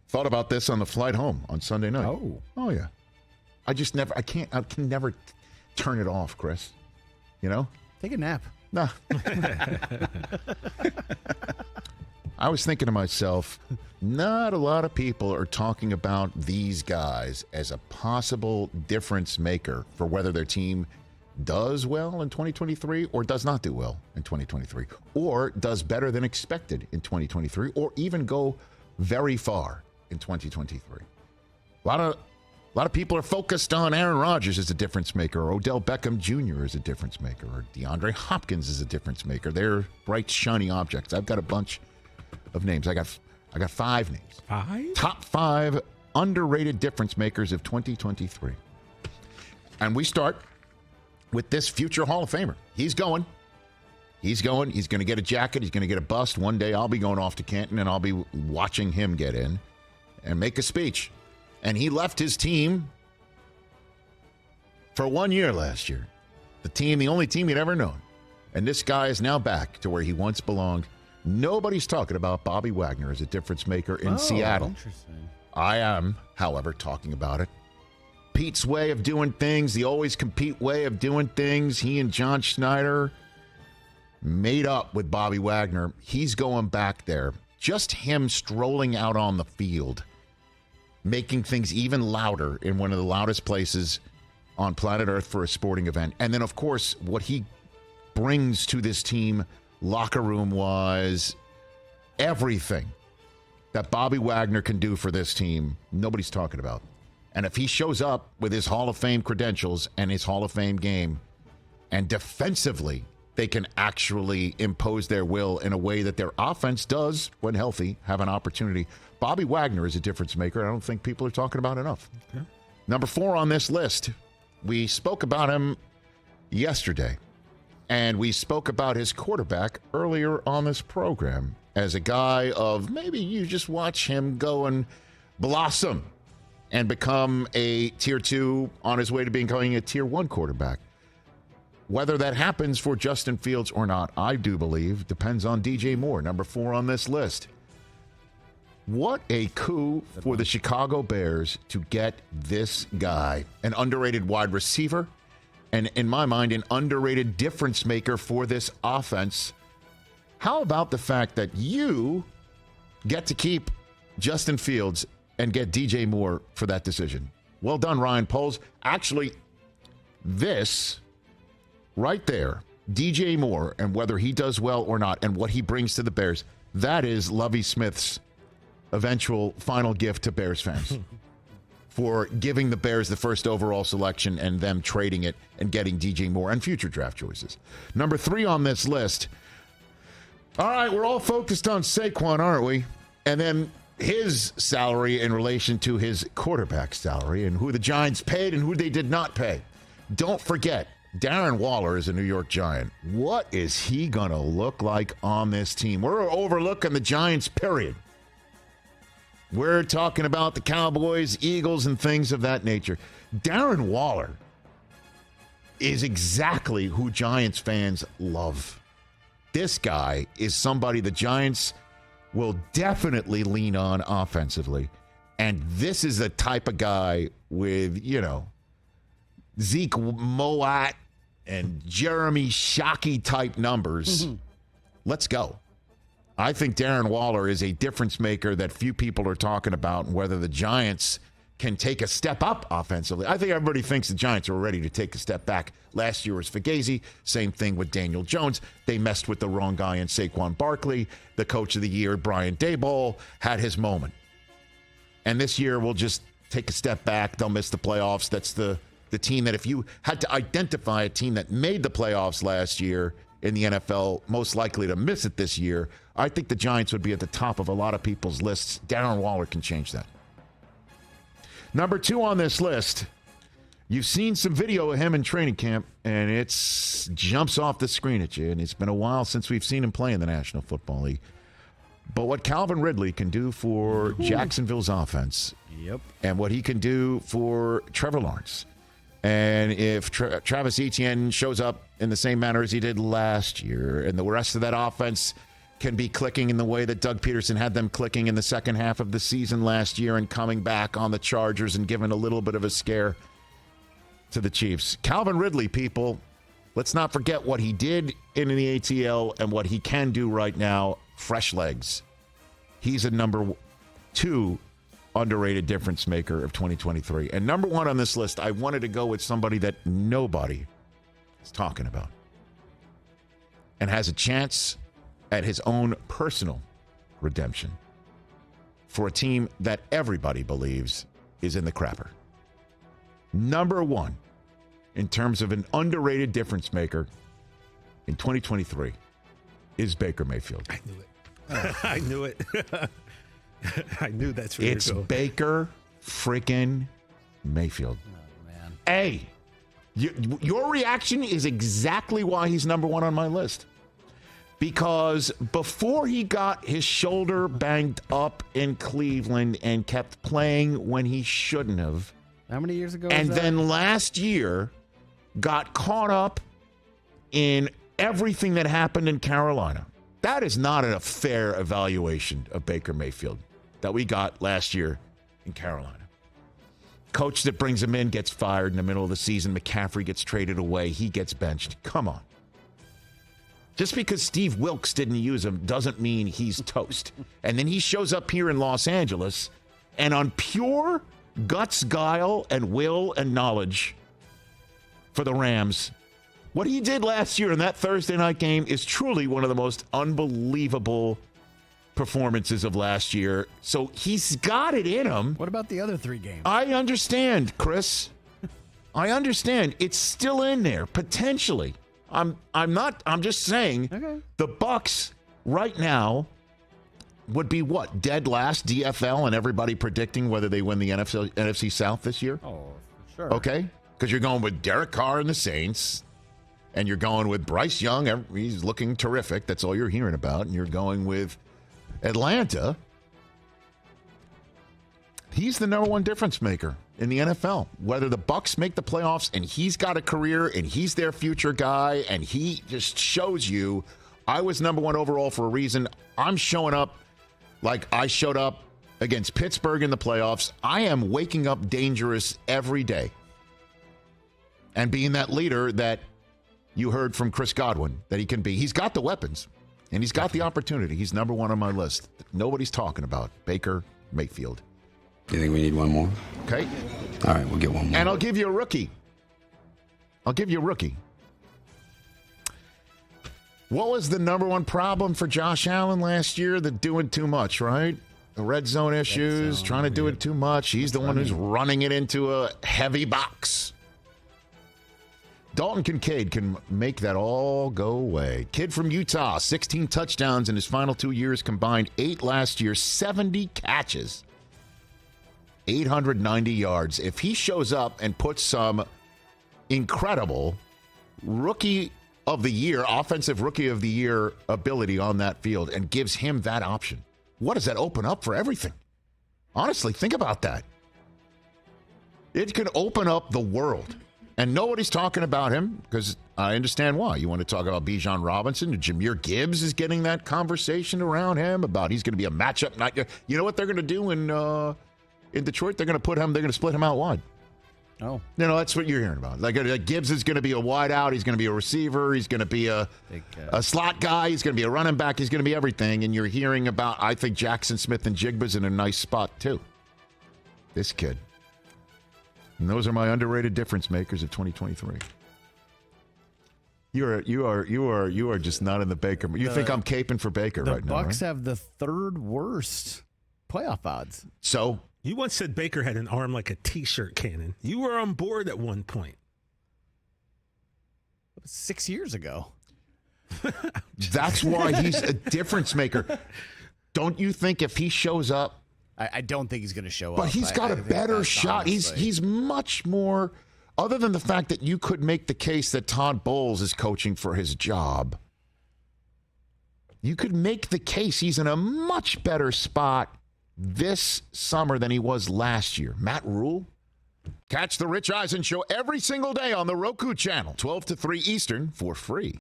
Thought about this on the flight home on Sunday night. Oh yeah. I can never turn it off, Chris. You know? Take a nap. No. I was thinking to myself, not a lot of people are talking about these guys as a possible difference maker for whether their team does well in 2023 or does not do well in 2023, or does better than expected in 2023, or even go very far in 2023. A lot of people are focused on Aaron Rodgers as a difference maker, or Odell Beckham Jr. as a difference maker, or DeAndre Hopkins as a difference maker. They're bright, shiny objects. I've got a bunch of names. I got 5 names. 5? Top 5 underrated difference makers of 2023. And we start with this future Hall of Famer. He's going. He's going to get a jacket. He's going to get a bust. One day I'll be going off to Canton and I'll be watching him get in and make a speech. And he left his team for 1 year last year. The only team he'd ever known. And this guy is now back to where he once belonged. Nobody's talking about Bobby Wagner as a difference maker in Seattle. Interesting. I am, however, talking about it. Pete's way of doing things, the always compete way of doing things. He and John Schneider made up with Bobby Wagner. He's going back there. Just him strolling out on the field, making things even louder in one of the loudest places on planet Earth for a sporting event. And then, of course, what he brings to this team locker room-wise, everything that Bobby Wagner can do for this team, nobody's talking about. And if he shows up with his Hall of Fame credentials and his Hall of Fame game, and defensively they can actually impose their will in a way that their offense does, when healthy, have an opportunity. Bobby Wagner is a difference maker. I don't think people are talking about enough. Okay. Number 4 on this list, we spoke about him yesterday, and we spoke about his quarterback earlier on this program as a guy of maybe you just watch him go and blossom and become a Tier 2 on his way to becoming a Tier 1 quarterback. Whether that happens for Justin Fields or not, I do believe, depends on DJ Moore, number 4 on this list. What a coup for the Chicago Bears to get this guy, an underrated wide receiver, and in my mind, an underrated difference maker for this offense. How about the fact that you get to keep Justin Fields and get DJ Moore for that decision? Well done, Ryan Poles. Actually, this right there, DJ Moore, and whether he does well or not, and what he brings to the Bears, that is Lovie Smith's eventual final gift to Bears fans for giving the Bears the first overall selection and them trading it and getting DJ Moore and future draft choices. Number 3 on this list. All right, we're all focused on Saquon, aren't we? And then his salary in relation to his quarterback salary and who the Giants paid and who they did not pay. Don't forget, Darren Waller is a New York Giant. What is he going to look like on this team? We're overlooking the Giants, period. We're talking about the Cowboys, Eagles, and things of that nature. Darren Waller is exactly who Giants fans love. This guy is somebody the Giants will definitely lean on offensively. And this is the type of guy with, Zeke Moat and Jeremy Shockey type numbers. Mm-hmm. Let's go. I think Darren Waller is a difference maker that few people are talking about, and whether the Giants can take a step up offensively. I think everybody thinks the Giants are ready to take a step back. Last year was Fugazi. Same thing with Daniel Jones. They messed with the wrong guy in Saquon Barkley. The coach of the year, Brian Daboll, had his moment. And this year we'll just take a step back. They'll miss the playoffs. That's the team that if you had to identify a team that made the playoffs last year in the NFL, most likely to miss it this year, I think the Giants would be at the top of a lot of people's lists. Darren Waller can change that. Number 2 on this list, you've seen some video of him in training camp, and it jumps off the screen at you, and it's been a while since we've seen him play in the National Football League. But what Calvin Ridley can do for Jacksonville's offense, and what he can do for Trevor Lawrence, and if Travis Etienne shows up in the same manner as he did last year, and the rest of that offense can be clicking in the way that Doug Peterson had them clicking in the second half of the season last year and coming back on the Chargers and giving a little bit of a scare to the Chiefs. Calvin Ridley, people, let's not forget what he did in the ATL and what he can do right now. Fresh legs. He's a number 2 underrated difference maker of 2023. And number 1 on this list, I wanted to go with somebody that nobody is talking about and has a chance at his own personal redemption for a team that everybody believes is in the crapper. Number 1 in terms of an underrated difference maker in 2023 is Baker Mayfield. I knew it. I knew it. I knew that's where it's Baker freaking Mayfield. Oh, man. Hey, your reaction is exactly why he's number 1 on my list. Because before he got his shoulder banged up in Cleveland and kept playing when he shouldn't have. How many years ago and was that? then last year got caught up in everything that happened in Carolina. That is not a fair evaluation of Baker Mayfield that we got last year in Carolina. Coach that brings him in gets fired in the middle of the season. McCaffrey gets traded away. He gets benched. Come on. Just because Steve Wilkes didn't use him doesn't mean he's toast. And then he shows up here in Los Angeles, and on pure guts, guile, and will and knowledge for the Rams, what he did last year in that Thursday night game is truly one of the most unbelievable performances of last year. So he's got it in him. What about the other 3 games? I understand, Chris. I understand. It's still in there, potentially. I'm just saying The Bucs right now would be what? Dead last DFL and everybody predicting whether they win the NFC South this year? Oh, for sure. Okay? Because you're going with Derek Carr and the Saints, and you're going with Bryce Young. He's looking terrific. That's all you're hearing about. And you're going with Atlanta. He's the number 1 difference maker in the NFL. Whether the Bucs make the playoffs and he's got a career and he's their future guy and he just shows you, I was number 1 overall for a reason. I'm showing up like I showed up against Pittsburgh in the playoffs. I am waking up dangerous every day and being that leader that you heard from Chris Godwin that he can be. He's got the weapons and he's got the opportunity. He's number 1 on my list. Nobody's talking about Baker Mayfield. You think we need one more? Okay. All right, we'll get one more. And I'll give you a rookie. What was the number 1 problem for Josh Allen last year? The doing too much, right? The red zone issues, trying to do it too much. He's the one who's running it into a heavy box. Dalton Kincaid can make that all go away. Kid from Utah, 16 touchdowns in his final 2 years combined, 8 last year, 70 catches. 890 yards. If he shows up and puts some incredible rookie of the year, offensive rookie of the year ability on that field and gives him that option, what does that open up for everything? Honestly, think about that. It can open up the world. And nobody's talking about him because I understand why. You want to talk about Bijan Robinson. Jahmyr Gibbs is getting that conversation around him about he's going to be a matchup night. You know what they're going to do in Detroit? They're going to split him out wide. Oh. You know, that's what you're hearing about. Like Gibbs is going to be a wide out. He's going to be a receiver. He's going to be a slot guy. He's going to be a running back. He's going to be everything. And you're hearing about, I think, Jackson Smith and Jigba's in a nice spot, too. This kid. And those are my underrated difference makers of 2023. You are just not in the Baker. You think I'm caping for Baker right now? The Bucs right? have the 3rd worst playoff odds. So You once said Baker had an arm like a T-shirt cannon. You were on board at one point. 6 years ago. That's why he's a difference maker. Don't you think if he shows up? I don't think he's going to show up. But he's got a better shot. He's much more, other than the fact that you could make the case that Todd Bowles is coaching for his job. You could make the case he's in a much better spot this summer than he was last year. Matt Rule? Catch the Rich Eisen Show every single day on the Roku channel, 12 to 3 Eastern, for free.